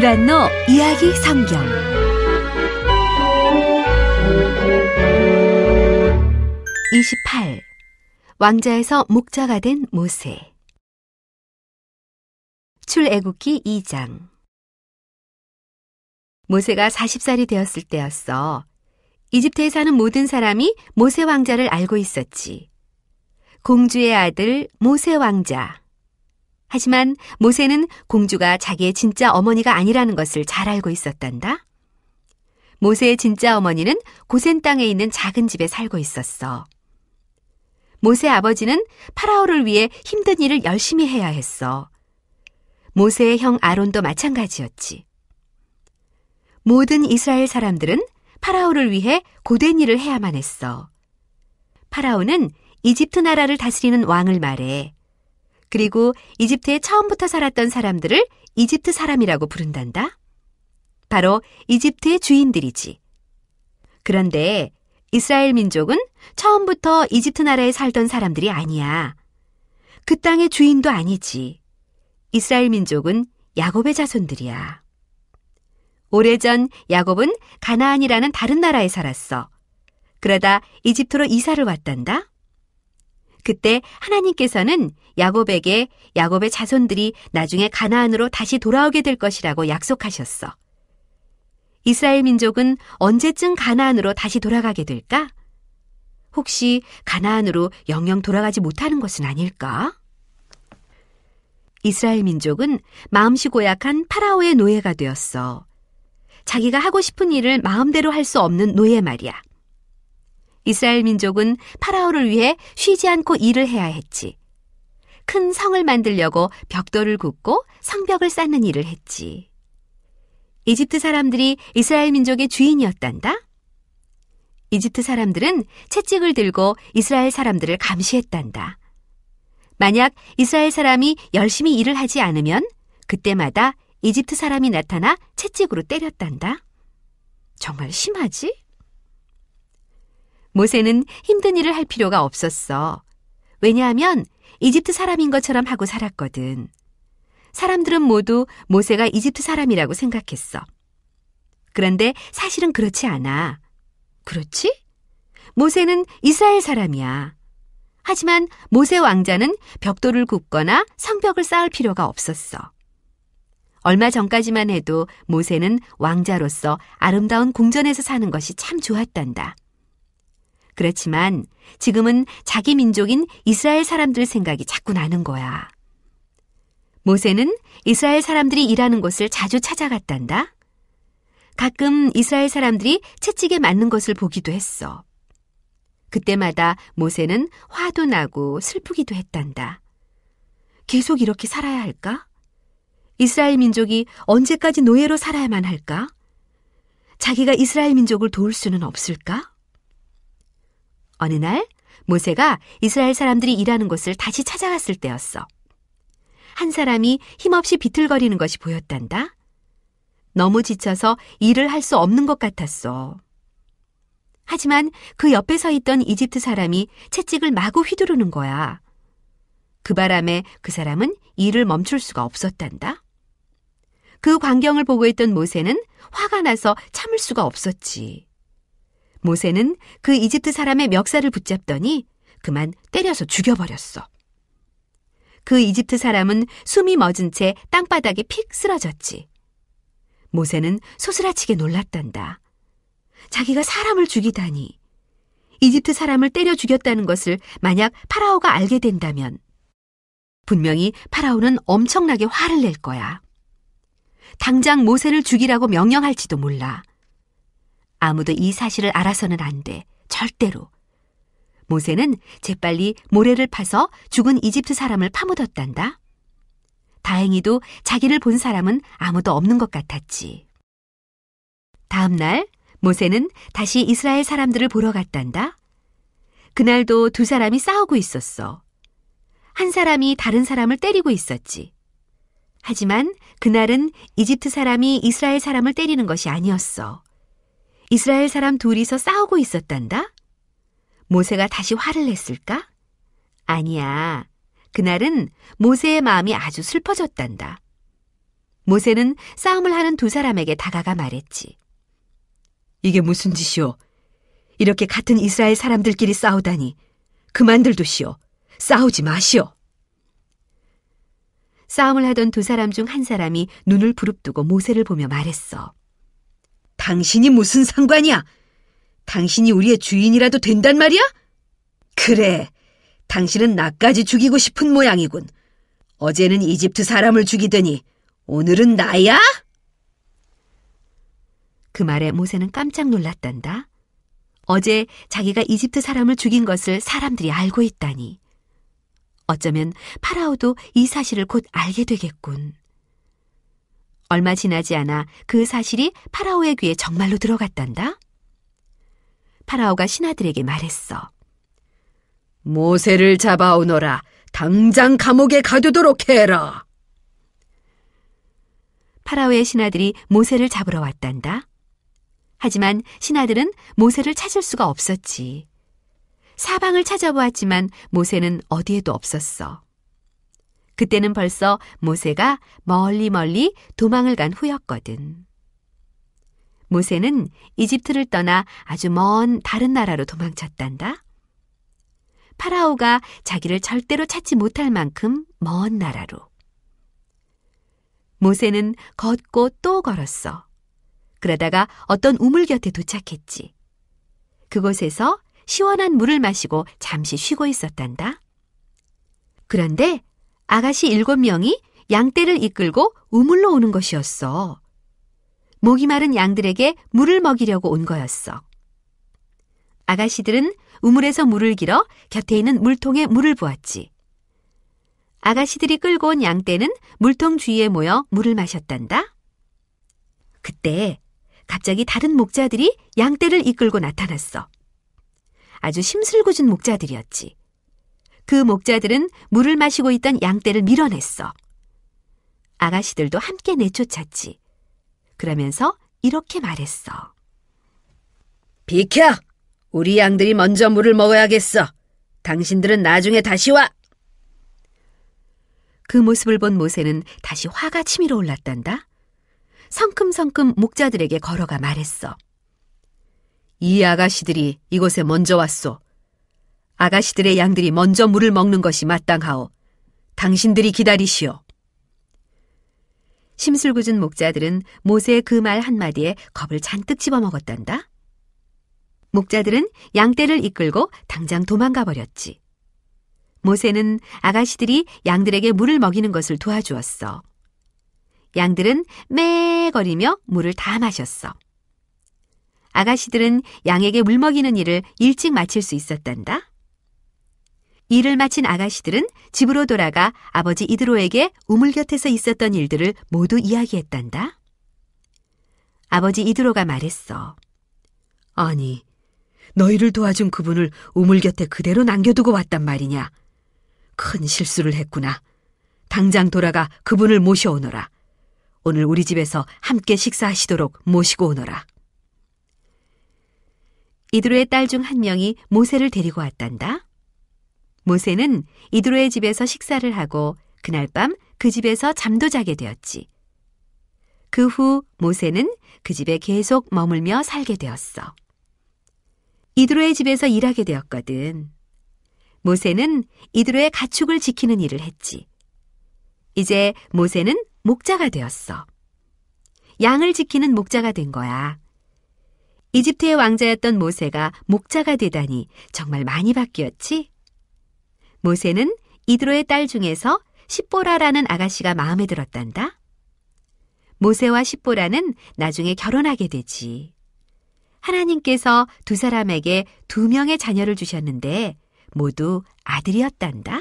유란노 이야기 성경 28. 왕자에서 목자가 된 모세. 출애굽기 2장. 모세가 40살이 되었을 때였어. 이집트에 사는 모든 사람이 모세 왕자를 알고 있었지. 공주의 아들 모세 왕자. 하지만 모세는 공주가 자기의 진짜 어머니가 아니라는 것을 잘 알고 있었단다. 모세의 진짜 어머니는 고센 땅에 있는 작은 집에 살고 있었어. 모세 아버지는 파라오를 위해 힘든 일을 열심히 해야 했어. 모세의 형 아론도 마찬가지였지. 모든 이스라엘 사람들은 파라오를 위해 고된 일을 해야만 했어. 파라오는 이집트 나라를 다스리는 왕을 말해. 그리고 이집트에 처음부터 살았던 사람들을 이집트 사람이라고 부른단다. 바로 이집트의 주인들이지. 그런데 이스라엘 민족은 처음부터 이집트 나라에 살던 사람들이 아니야. 그 땅의 주인도 아니지. 이스라엘 민족은 야곱의 자손들이야. 오래전 야곱은 가나안이라는 다른 나라에 살았어. 그러다 이집트로 이사를 왔단다. 그때 하나님께서는 야곱에게 야곱의 자손들이 나중에 가나안으로 다시 돌아오게 될 것이라고 약속하셨어. 이스라엘 민족은 언제쯤 가나안으로 다시 돌아가게 될까? 혹시 가나안으로 영영 돌아가지 못하는 것은 아닐까? 이스라엘 민족은 마음씨 고약한 파라오의 노예가 되었어. 자기가 하고 싶은 일을 마음대로 할 수 없는 노예 말이야. 이스라엘 민족은 파라오를 위해 쉬지 않고 일을 해야 했지. 큰 성을 만들려고 벽돌을 굽고 성벽을 쌓는 일을 했지. 이집트 사람들이 이스라엘 민족의 주인이었단다. 이집트 사람들은 채찍을 들고 이스라엘 사람들을 감시했단다. 만약 이스라엘 사람이 열심히 일을 하지 않으면 그때마다 이집트 사람이 나타나 채찍으로 때렸단다. 정말 심하지? 모세는 힘든 일을 할 필요가 없었어. 왜냐하면 이집트 사람인 것처럼 하고 살았거든. 사람들은 모두 모세가 이집트 사람이라고 생각했어. 그런데 사실은 그렇지 않아. 그렇지? 모세는 이스라엘 사람이야. 하지만 모세 왕자는 벽돌을 굽거나 성벽을 쌓을 필요가 없었어. 얼마 전까지만 해도 모세는 왕자로서 아름다운 궁전에서 사는 것이 참 좋았단다. 그렇지만 지금은 자기 민족인 이스라엘 사람들 생각이 자꾸 나는 거야. 모세는 이스라엘 사람들이 일하는 곳을 자주 찾아갔단다. 가끔 이스라엘 사람들이 채찍에 맞는 것을 보기도 했어. 그때마다 모세는 화도 나고 슬프기도 했단다. 계속 이렇게 살아야 할까? 이스라엘 민족이 언제까지 노예로 살아야만 할까? 자기가 이스라엘 민족을 도울 수는 없을까? 어느 날 모세가 이스라엘 사람들이 일하는 곳을 다시 찾아갔을 때였어. 한 사람이 힘없이 비틀거리는 것이 보였단다. 너무 지쳐서 일을 할 수 없는 것 같았어. 하지만 그 옆에 서 있던 이집트 사람이 채찍을 마구 휘두르는 거야. 그 바람에 그 사람은 일을 멈출 수가 없었단다. 그 광경을 보고 있던 모세는 화가 나서 참을 수가 없었지. 모세는 그 이집트 사람의 멱살을 붙잡더니 그만 때려서 죽여버렸어. 그 이집트 사람은 숨이 멎은 채 땅바닥에 픽 쓰러졌지. 모세는 소스라치게 놀랐단다. 자기가 사람을 죽이다니. 이집트 사람을 때려 죽였다는 것을 만약 파라오가 알게 된다면 분명히 파라오는 엄청나게 화를 낼 거야. 당장 모세를 죽이라고 명령할지도 몰라. 아무도 이 사실을 알아서는 안 돼. 절대로. 모세는 재빨리 모래를 파서 죽은 이집트 사람을 파묻었단다. 다행히도 자기를 본 사람은 아무도 없는 것 같았지. 다음 날 모세는 다시 이스라엘 사람들을 보러 갔단다. 그날도 두 사람이 싸우고 있었어. 한 사람이 다른 사람을 때리고 있었지. 하지만 그날은 이집트 사람이 이스라엘 사람을 때리는 것이 아니었어. 이스라엘 사람 둘이서 싸우고 있었단다. 모세가 다시 화를 냈을까? 아니야. 그날은 모세의 마음이 아주 슬퍼졌단다. 모세는 싸움을 하는 두 사람에게 다가가 말했지. 이게 무슨 짓이오? 이렇게 같은 이스라엘 사람들끼리 싸우다니. 그만들 두시오. 싸우지 마시오. 싸움을 하던 두 사람 중 한 사람이 눈을 부릅뜨고 모세를 보며 말했어. 당신이 무슨 상관이야? 당신이 우리의 주인이라도 된단 말이야? 그래, 당신은 나까지 죽이고 싶은 모양이군. 어제는 이집트 사람을 죽이더니 오늘은 나야? 그 말에 모세는 깜짝 놀랐단다. 어제 자기가 이집트 사람을 죽인 것을 사람들이 알고 있다니. 어쩌면 파라오도 이 사실을 곧 알게 되겠군. 얼마 지나지 않아 그 사실이 파라오의 귀에 정말로 들어갔단다. 파라오가 신하들에게 말했어. 모세를 잡아오너라. 당장 감옥에 가두도록 해라. 파라오의 신하들이 모세를 잡으러 왔단다. 하지만 신하들은 모세를 찾을 수가 없었지. 사방을 찾아보았지만 모세는 어디에도 없었어. 그때는 벌써 모세가 멀리 도망을 간 후였거든. 모세는 이집트를 떠나 아주 먼 다른 나라로 도망쳤단다. 파라오가 자기를 절대로 찾지 못할 만큼 먼 나라로. 모세는 걷고 또 걸었어. 그러다가 어떤 우물 곁에 도착했지. 그곳에서 시원한 물을 마시고 잠시 쉬고 있었단다. 그런데 아가씨 7명이 양떼를 이끌고 우물로 오는 것이었어. 목이 마른 양들에게 물을 먹이려고 온 거였어. 아가씨들은 우물에서 물을 길어 곁에 있는 물통에 물을 부었지. 아가씨들이 끌고 온 양떼는 물통 주위에 모여 물을 마셨단다. 그때 갑자기 다른 목자들이 양떼를 이끌고 나타났어. 아주 심술궂은 목자들이었지. 그 목자들은 물을 마시고 있던 양떼를 밀어냈어. 아가씨들도 함께 내쫓았지. 그러면서 이렇게 말했어. 비켜! 우리 양들이 먼저 물을 먹어야겠어. 당신들은 나중에 다시 와. 그 모습을 본 모세는 다시 화가 치밀어 올랐단다. 성큼성큼 목자들에게 걸어가 말했어. 이 아가씨들이 이곳에 먼저 왔소. 아가씨들의 양들이 먼저 물을 먹는 것이 마땅하오. 당신들이 기다리시오. 심술궂은 목자들은 모세의 그 말 한마디에 겁을 잔뜩 집어먹었단다. 목자들은 양떼를 이끌고 당장 도망가 버렸지. 모세는 아가씨들이 양들에게 물을 먹이는 것을 도와주었어. 양들은 매거리며 물을 다 마셨어. 아가씨들은 양에게 물 먹이는 일을 일찍 마칠 수 있었단다. 일을 마친 아가씨들은 집으로 돌아가 아버지 이드로에게 우물 곁에서 있었던 일들을 모두 이야기했단다. 아버지 이드로가 말했어. 아니, 너희를 도와준 그분을 우물 곁에 그대로 남겨두고 왔단 말이냐. 큰 실수를 했구나. 당장 돌아가 그분을 모셔오너라. 오늘 우리 집에서 함께 식사하시도록 모시고 오너라. 이드로의 딸 중 한 명이 모세를 데리고 왔단다. 모세는 이드로의 집에서 식사를 하고 그날 밤 그 집에서 잠도 자게 되었지. 그 후 모세는 그 집에 계속 머물며 살게 되었어. 이드로의 집에서 일하게 되었거든. 모세는 이드로의 가축을 지키는 일을 했지. 이제 모세는 목자가 되었어. 양을 지키는 목자가 된 거야. 이집트의 왕자였던 모세가 목자가 되다니 정말 많이 바뀌었지? 모세는 이드로의 딸 중에서 십보라라는 아가씨가 마음에 들었단다. 모세와 십보라는 나중에 결혼하게 되지. 하나님께서 두 사람에게 2명의 자녀를 주셨는데 모두 아들이었단다.